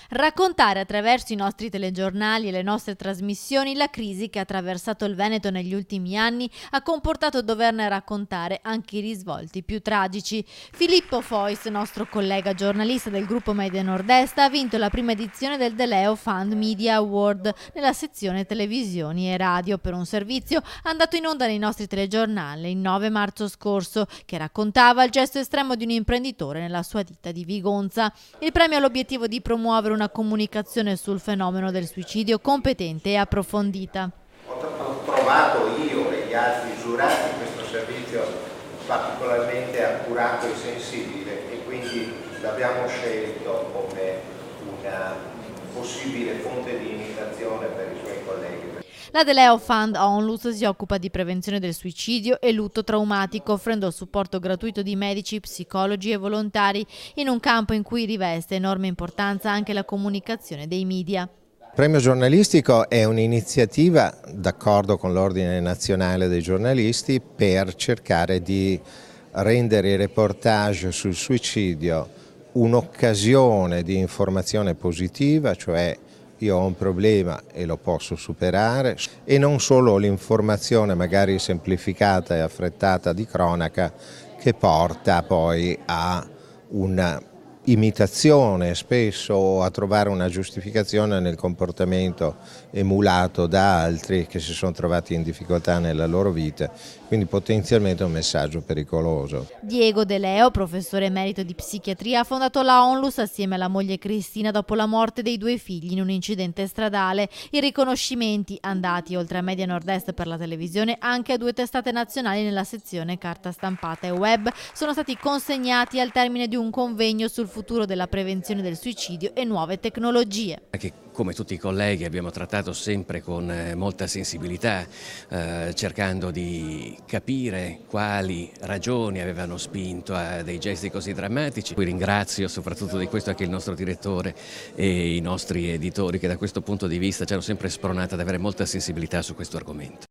Raccontare attraverso i nostri telegiornali e le nostre trasmissioni la crisi che ha attraversato il Veneto negli ultimi anni ha comportato doverne raccontare anche i risvolti più tragici. Filippo Fois, nostro collega giornalista del gruppo Media Nord-Est, ha vinto la prima edizione del De Leo Fund Media Award nella sezione televisioni e radio per un servizio andato in onda nei nostri telegiornali il 9 marzo scorso, che raccontava il gesto estremo di un imprenditore nella sua ditta di Vigonza. Il premio ha l'obiettivo di promuovere una comunicazione sul fenomeno del suicidio competente e approfondita. Ho trovato io e gli altri giurati questo servizio particolarmente accurato e sensibile e quindi l'abbiamo scelto come una possibile fonte di imitazione per i suoi colleghi. La De Leo Fund Onlus si occupa di prevenzione del suicidio e lutto traumatico, offrendo il supporto gratuito di medici, psicologi e volontari in un campo in cui riveste enorme importanza anche la comunicazione dei media. Il premio giornalistico è un'iniziativa, d'accordo con l'Ordine Nazionale dei Giornalisti, per cercare di rendere i reportage sul suicidio un'occasione di informazione positiva, cioè io ho un problema e lo posso superare, e non solo l'informazione magari semplificata e affrettata di cronaca che porta poi a una imitazione spesso o a trovare una giustificazione nel comportamento emulato da altri che si sono trovati in difficoltà nella loro vita, quindi potenzialmente un messaggio pericoloso. Diego De Leo, professore emerito di psichiatria, ha fondato la Onlus assieme alla moglie Cristina dopo la morte dei due figli in un incidente stradale. I riconoscimenti andati oltre a Media Nord-Est per la televisione anche a 2 testate nazionali nella sezione carta stampata e web sono stati consegnati al termine di un convegno sul futuro della prevenzione del suicidio e nuove tecnologie. Che come tutti i colleghi abbiamo trattato sempre con molta sensibilità, cercando di capire quali ragioni avevano spinto a dei gesti così drammatici. Poi ringrazio soprattutto di questo anche il nostro direttore e i nostri editori che da questo punto di vista ci hanno sempre spronato ad avere molta sensibilità su questo argomento.